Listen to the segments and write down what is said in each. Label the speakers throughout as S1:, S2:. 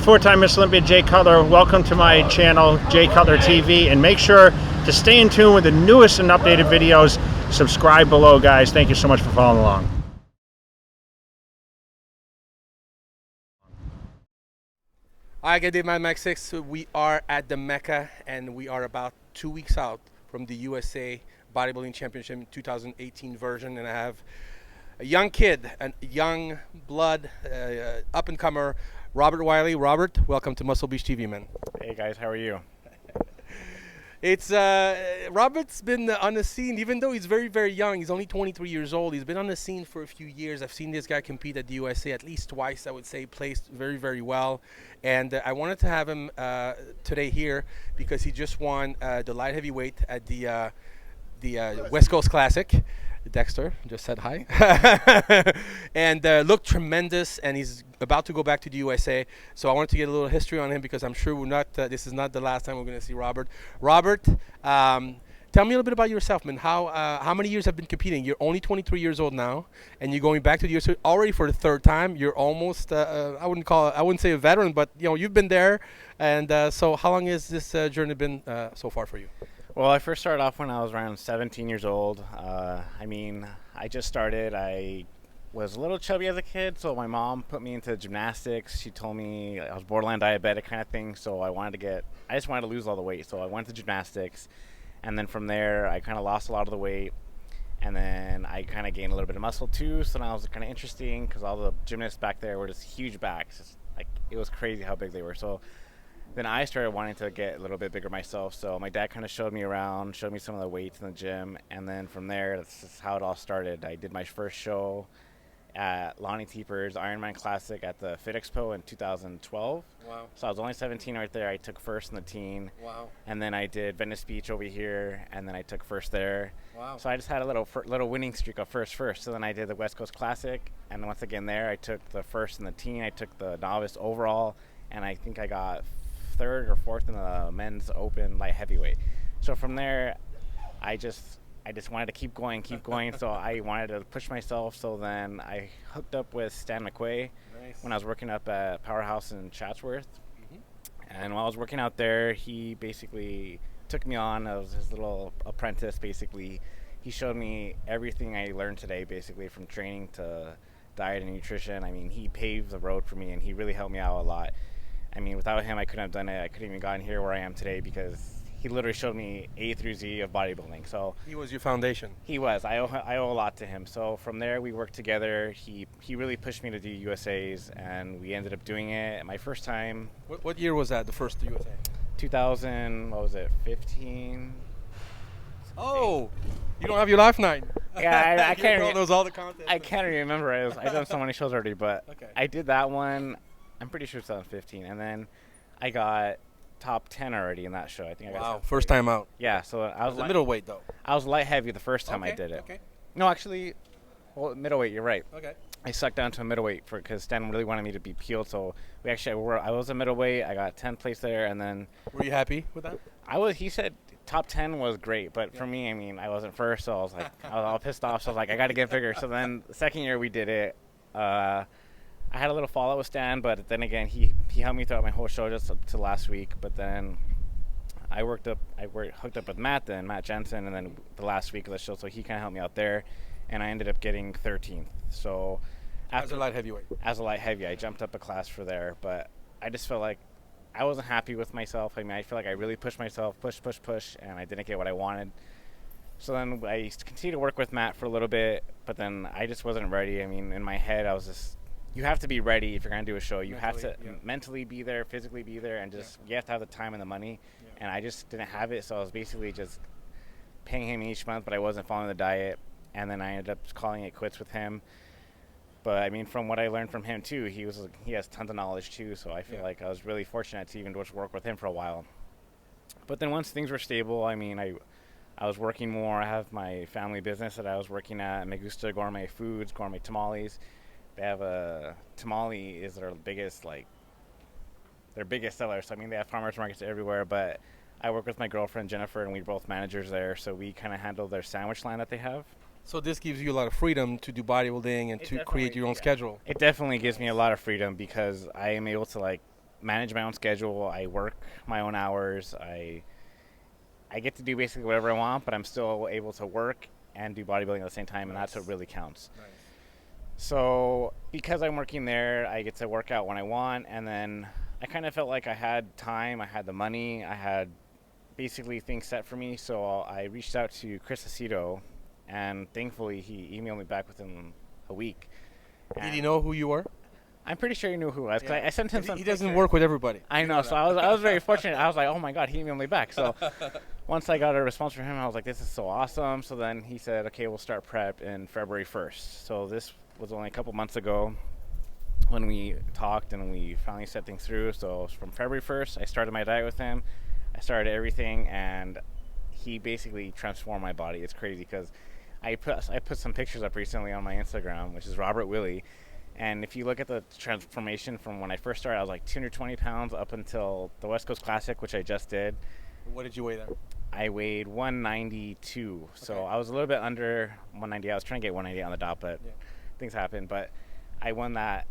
S1: four-time Miss Olympia Jay Cutler. Welcome to my channel, Jay Cutler TV, and make sure to stay in tune with the newest and updated videos. Subscribe below, guys. Thank you so much for following along.
S2: Hi, good day, Mad Max 6. We are at the Mecca, and we are about 2 weeks out from the USA Bodybuilding Championship 2018 version, and I have a young kid, a young blood, up-and-comer, Robert Willey. Robert, welcome to Muscle Beach TV, man.
S3: Hey guys, how are you?
S2: It's Robert's been on the scene, even though he's very, very young. He's only 23 years old. He's been on the scene for a few years. I've seen this guy compete at the USA at least twice, I would say. Placed very, very well. And I wanted to have him today here because he just won the light heavyweight at the West Coast Classic. Dexter just said hi. And looked tremendous, and he's about to go back to the USA. So I wanted to get a little history on him because I'm sure we're not. This is not the last time we're going to see Robert. Robert, tell me a little bit about yourself, man. How many years have been competing? You're only 23 years old now, and you're going back to the USA already for the third time. You're almost I wouldn't say a veteran, but you've been there. And so how long has this journey been so far for you?
S3: Well, I first started off when I was around 17 years old. I just started. I was a little chubby as a kid, so my mom put me into gymnastics. She told me I was borderline diabetic kind of thing, so I just wanted to lose all the weight. So I went to gymnastics, and then from there, I kind of lost a lot of the weight, and then I kind of gained a little bit of muscle too. So now it was kind of interesting because all the gymnasts back there were just huge backs. It was crazy how big they were. So then I started wanting to get a little bit bigger myself. So my dad kind of showed me around, showed me some of the weights in the gym. And then from there, that's just how it all started. I did my first show at Lonnie Teeper's Ironman Classic at the Fit Expo in 2012.
S2: Wow.
S3: So I was only 17 right there. I took first in the teen.
S2: Wow.
S3: And then I did Venice Beach over here, and then I took first there.
S2: Wow.
S3: So I just had a little winning streak of first. So then I did the West Coast Classic. And once again there, I took the first in the teen. I took the novice overall, and I think I got third or fourth in the men's open light heavyweight. So from there, I just wanted to keep going. So I wanted to push myself. So then I hooked up with Stan McQuay.
S2: Nice.
S3: When I was working up at Powerhouse in Chatsworth. And while I was working out there, he basically took me on as his little apprentice. Basically, he showed me everything I learned today, basically from training to diet and nutrition. I mean, he paved the road for me, and he really helped me out a lot. I mean, without him, I couldn't have done it. I couldn't even gotten here where I am today because he literally showed me A through Z of bodybuilding. So
S2: He was your foundation.
S3: he was. I owe a lot to him. So from there, we worked together. He really pushed me to do USAs, and we ended up doing it. My first time,
S2: What year was that, the first USA?
S3: 2000, what was it, 15?
S2: Oh, you don't have your life night.
S3: Yeah, I can't.
S2: Your girl knows all the content.
S3: I can't remember. I've done so many shows already, but
S2: Okay.
S3: I did that one. I'm pretty sure 2015, and then I got top 10 already in that show. I think I got.
S2: Wow, first time out.
S3: Yeah, so I was
S2: The middleweight though.
S3: I was light heavy the first time I did it.
S2: Okay.
S3: No, actually, well, middleweight. You're right.
S2: Okay.
S3: I sucked down to a middleweight because Stan really wanted me to be peeled. So I was a middleweight. I got 10th place there, and then
S2: Were you happy with that?
S3: He said top 10 was great, but for me, I mean, I wasn't first, so I was like, I was all pissed off. So I was like, I got to get bigger. So then the second year we did it, I had a little fallout with Stan, but then again, he helped me throughout my whole show just to last week. But then I hooked up with Matt Jensen, and then the last week of the show, so he kind of helped me out there, and I ended up getting 13th. So
S2: As a light heavyweight.
S3: as a light heavy, I jumped up a class for there, but I just felt like I wasn't happy with myself. I mean, I feel like I really pushed myself, push, and I didn't get what I wanted. So then I continued to work with Matt for a little bit, but then I just wasn't ready. I mean, in my head, I was just, you have to be ready if you're going to do a show. You have to mentally be there, physically be there, and just you have to have the time and the money. And I just didn't have it, so I was basically just paying him each month, but I wasn't following the diet. And then I ended up calling it quits with him. But I mean, from what I learned from him too, he has tons of knowledge too. So I feel like I was really fortunate to even just work with him for a while. But then once things were stable, I mean, I was working more. I have my family business that I was working at, Me Gusta Gourmet Foods, Gourmet Tamales. They have a tamale is their biggest seller. So I mean, they have farmers markets everywhere. But I work with my girlfriend Jennifer, and we're both managers there. So we kind of handle their sandwich line that they have.
S2: So this gives you a lot of freedom to do bodybuilding and to create your own schedule.
S3: It definitely gives me a lot of freedom because I am able to manage my own schedule. I work my own hours. I get to do basically whatever I want, but I'm still able to work and do bodybuilding at the same time, and that's what really counts.
S2: Nice.
S3: So because I'm working there, I get to work out when I want, and then I kind of felt like I had time, I had the money, I had basically things set for me. So I reached out to Chris Aceto, and thankfully he emailed me back within a week.
S2: Did he know who you were?
S3: I'm pretty sure he knew who I was. 'Cause I sent him some.
S2: He doesn't
S3: pictures.
S2: work with everybody.
S3: I know, so I was very fortunate. I was like, oh my God, he emailed me back. So once I got a response from him, I was like, this is so awesome. So then he said, okay, we'll start prep in February 1st. So this was only a couple months ago when we talked and we finally set things through. So from February 1st, I started my diet with him. I started everything, and he basically transformed my body. It's crazy because I put some pictures up recently on my Instagram, which is Robert Willey. And if you look at the transformation from when I first started, I was like 220 pounds up until the West Coast Classic, which I just did.
S2: What did you weigh there?
S3: I weighed 192. So I was a little bit under 190. I was trying to get 190 on the dot, but things happened. But I won that.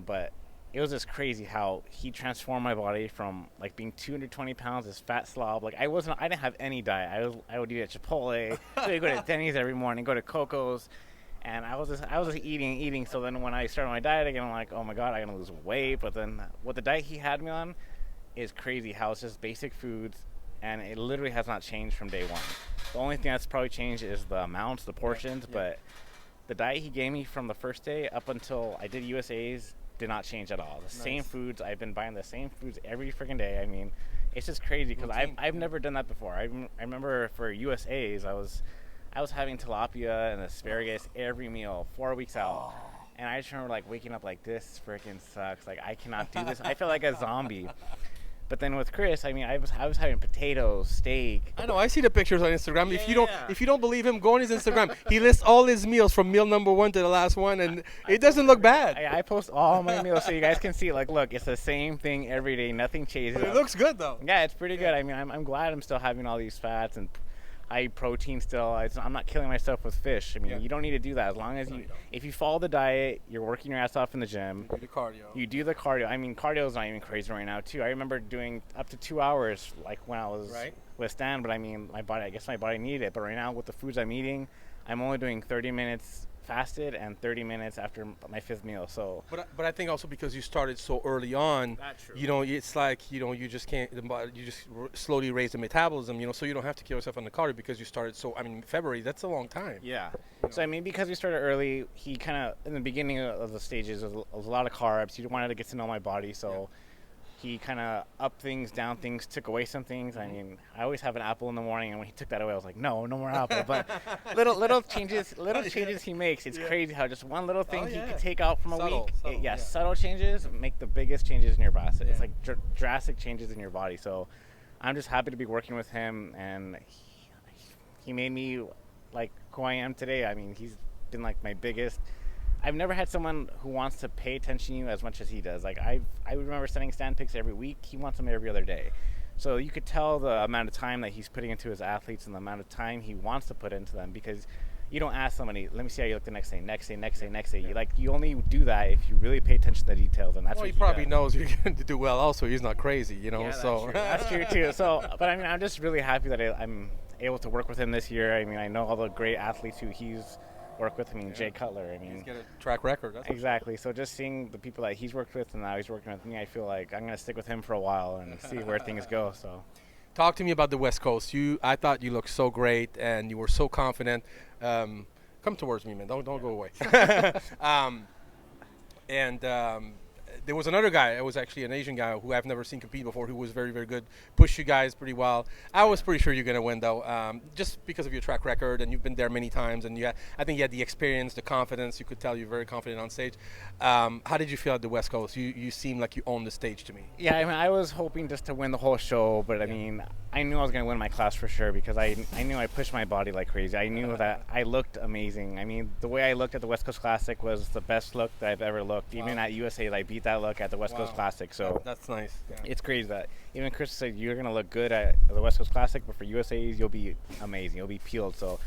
S3: But it was just crazy how he transformed my body from like being 220 pounds, this fat slob. Like I didn't have any diet. I would eat at Chipotle. I would go to Denny's every morning, go to Coco's. And I was just eating. So then when I started my diet again, I'm like, oh my God, I'm gonna lose weight. But then what the diet he had me on is crazy. How it's just basic foods, and it literally has not changed from day one. The only thing that's probably changed is the amounts, the portions. But the diet he gave me from the first day up until I did USA's did not change at all. The same foods. I've been buying the same foods every freaking day. I mean, it's just crazy because I've never done that before. I remember for USA's, I was having tilapia and asparagus every meal, 4 weeks out. And I just remember like waking up like, this freaking sucks. Like I cannot do this. I feel like a zombie. But then with Chris, I mean, I was having potatoes, steak.
S2: I know. I see the pictures on Instagram. If you don't believe him, go on his Instagram. He lists all his meals from meal number 1 to the last one, and it doesn't look bad.
S3: I post all my meals so you guys can see. Like, look, it's the same thing every day. Nothing changes.
S2: But it looks good though.
S3: Yeah, it's pretty good. I mean, I'm glad I'm still having all these fats and high protein still. I'm not killing myself with fish. I mean, you don't need to do that as long as if you follow the diet, you're working your ass off in the gym.
S2: You do the cardio.
S3: You do the cardio. I mean, cardio is not even crazy right now too. I remember doing up to 2 hours like when I was with Stan, but I mean, my body needed it. But right now with the foods I'm eating, I'm only doing 30 minutes fasted and 30 minutes after my 5th meal. So
S2: but I think also because you started so early on, you know, it's like, you know, you just can't, you just slowly raise the metabolism, you know, so you don't have to kill yourself on the cardio because you started so, I mean, February, that's a long time.
S3: Yeah. So I mean, because we started early, he kind of in the beginning of the stages was a lot of carbs. He wanted to get to know my body, so he kind of upped things, down things, took away some things. I mean, I always have an apple in the morning, and when he took that away, I was like, no more apple. But little changes he makes. It's crazy how just one little thing he could take out from a week. Subtle changes make the biggest changes in your body. It's like drastic changes in your body. So I'm just happy to be working with him, and he made me like who I am today. I mean, he's been like my biggest. I've never had someone who wants to pay attention to you as much as he does. Like I remember sending stand pics every week. He wants them every other day. So you could tell the amount of time that he's putting into his athletes and the amount of time he wants to put into them, because you don't ask somebody, let me see how you look the next day. You only do that if you really pay attention to the details, and that's what
S2: he probably knows you're going to do well also. He's not crazy, you know.
S3: Yeah, that's true too. So, but I mean, I'm just really happy that I'm able to work with him this year. I mean, I know all the great athletes who he's work with. I mean, Jay Cutler. I mean,
S2: he's got a track record. That's
S3: exactly. So just seeing the people that he's worked with and now he's working with me, I feel like I'm gonna stick with him for a while and see where things go. So,
S2: talk to me about the West Coast. I thought you looked so great and you were so confident. Come towards me, man. Don't go away. There was another guy. It was actually an Asian guy who I've never seen compete before, who was very, very good. Pushed you guys pretty well. I was pretty sure you're going to win, though, just because of your track record, and you've been there many times. And I think you had the experience, the confidence. You could tell you're very confident on stage. How did you feel at the West Coast? You seemed like you owned the stage to me.
S3: Yeah, I mean, I was hoping just to win the whole show, but I mean, I knew I was going to win my class for sure because I knew I pushed my body like crazy. I knew that I looked amazing. I mean, the way I looked at the West Coast Classic was the best look that I've ever looked. Wow. Even at USA, I beat that look at the West Coast Classic. So
S2: that's nice. Yeah.
S3: It's crazy that even Chris said you're going to look good at the West Coast Classic, but for USA's, you'll be amazing. You'll be peeled. So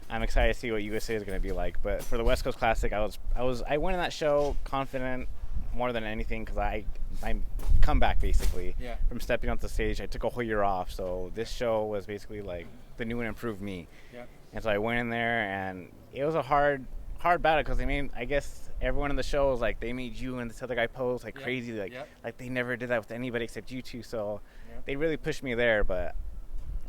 S3: I'm excited to see what USA is going to be like. But for the West Coast Classic, I went in that show confident. more than anything because I'm comeback basically
S2: Yeah.
S3: from stepping off the stage. I took a whole year off, so this show was basically like the new and improved me.
S2: Yeah.
S3: And so I went in there, and it was a hard battle because I guess everyone in the show was like, they made you and this other guy pose like crazy, like they never did that with anybody except you two. So they really pushed me there, but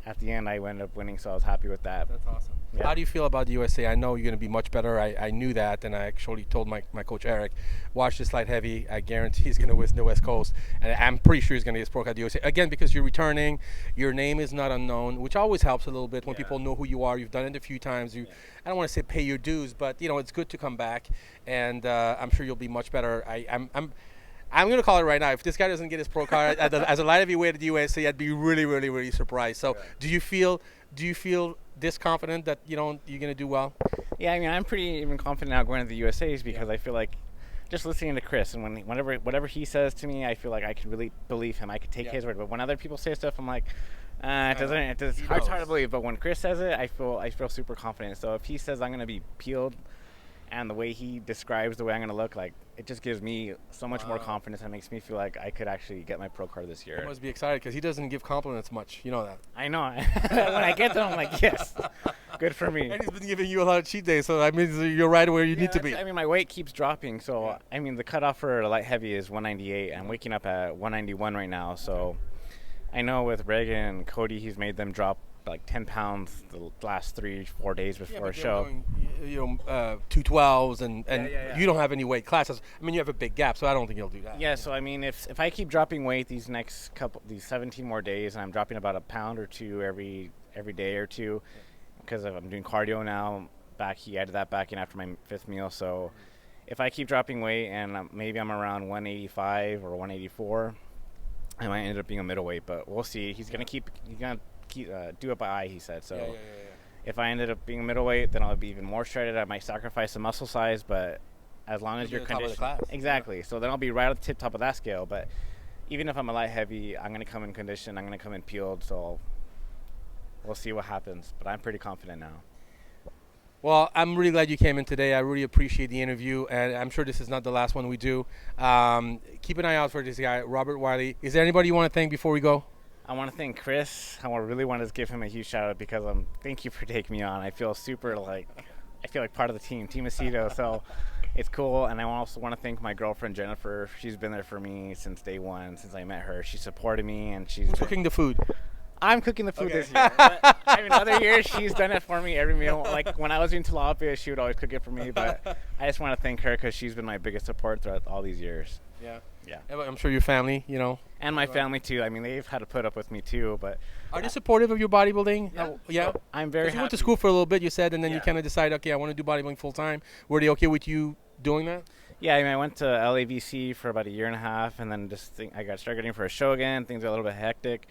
S3: at the end I ended up winning, so I was happy with that.
S2: That's awesome.
S3: Yeah.
S2: How do you feel about the USA? I know you're going to be much better. I knew that, and I actually told my coach Eric, watch this light heavy. I guarantee he's going to win the West Coast, and I'm pretty sure he's going to get his pro card at the USA. Again, because you're returning, your name is not unknown, which always helps a little bit when people know who you are. You've done it a few times. I don't want to say pay your dues, but it's good to come back, and I'm sure you'll be much better. I'm going to call it right now. If this guy doesn't get his pro card as a light heavyweight at the USA, I'd be really, really, really surprised. So, do you feel this confident that you're going to do well?
S3: Yeah, I mean, I'm pretty even confident now going to the USA's because I feel like just listening to Chris and whatever he says to me, I feel like I can really believe him. I could take his word. But when other people say stuff, I'm like, it's hard to believe. But when Chris says it, I feel super confident. So if he says I'm going to be peeled, and the way he describes the way I'm going to look, like, it just gives me so much more confidence and makes me feel like I could actually get my pro card this year.
S2: You must be excited because he doesn't give compliments much. You know that.
S3: I know. When I get them, I'm like, yes, good for me.
S2: And he's been giving you a lot of cheat days, so that means you're right where you need to be.
S3: I mean, my weight keeps dropping, so I mean, the cutoff for light heavy is 198. I'm waking up at 191 right now, so I know with Reagan and Cody, he's made them drop like 10 pounds the last 3-4 days before a show.
S2: Doing, 212s and you don't have any weight classes. I mean, you have a big gap, so I don't think you'll do that.
S3: Yeah, so I mean, if I keep dropping weight these 17 more days, and I'm dropping about a pound or two every day or two, because I'm doing cardio now. He added that back in after my 5th meal. So if I keep dropping weight and maybe I'm around 185 or 184, I might end up being a middleweight, but we'll see. He's gonna do it by eye, he said. So if I ended up being a middleweight, then I'll be even more shredded. I might sacrifice some muscle size, but as long as you're conditioned, exactly. So then I'll be right at the top of that scale. But even if I'm a light heavy, I'm gonna come in condition. I'm gonna come in peeled. So we'll see what happens. But I'm pretty confident now.
S2: Well, I'm really glad you came in today. I really appreciate the interview, and I'm sure this is not the last one we do. Keep an eye out for this guy, Robert Willey. Is there anybody you want to thank before we go?
S3: I want to thank Chris. I really want to give him a huge shout out because thank you for taking me on. I feel super like part of the Team Aceto, so it's cool. And I also want to thank my girlfriend Jennifer. She's been there for me since day one, since I met her. She supported me, and she's
S2: cooking the food.
S3: I'm cooking the food this year. But, I mean, other years she's done it for me every meal. Like when I was in tilapia, she would always cook it for me. But I just want to thank her because she's been my biggest support throughout all these years.
S2: Yeah.
S3: Yeah.
S2: I'm sure your family,
S3: And my family too. I mean, they've had to put up with me too. But
S2: are they supportive of your bodybuilding?
S3: Yeah. So I'm very happy.
S2: You went to school for a little bit, you said, and then you kind of decided, okay, I want to do bodybuilding full time. Were they okay with you doing that?
S3: Yeah, I mean, I went to LAVC for about a year and a half, and then I started getting for a show again. Things got a little bit hectic,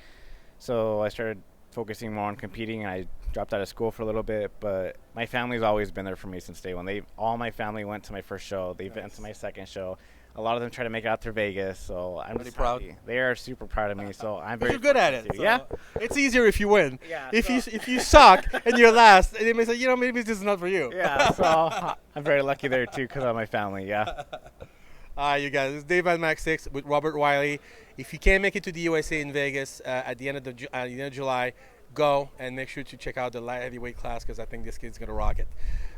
S3: so I started focusing more on competing, and I dropped out of school for a little bit. But my family's always been there for me since day one. All my family went to my first show. They've been to my second show. A lot of them try to make it out through Vegas, so I'm really proud. They are super proud of me, so I'm very.
S2: You're good at it.
S3: So yeah,
S2: it's easier if you win.
S3: Yeah.
S2: If you suck and you're last, they may say, maybe this is not for you.
S3: Yeah. So I'm very lucky there too because of my family. Yeah.
S2: All right, you guys. This is Dave on Max 6 with Robert Willey. If you can't make it to the USA in Vegas at the end of July, go and make sure to check out the light heavyweight class because I think this kid's gonna rock it.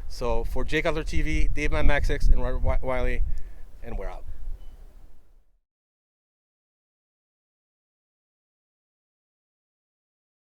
S2: So for Cutler TV, Dave on Max 6 and Robert Willey, and we're out.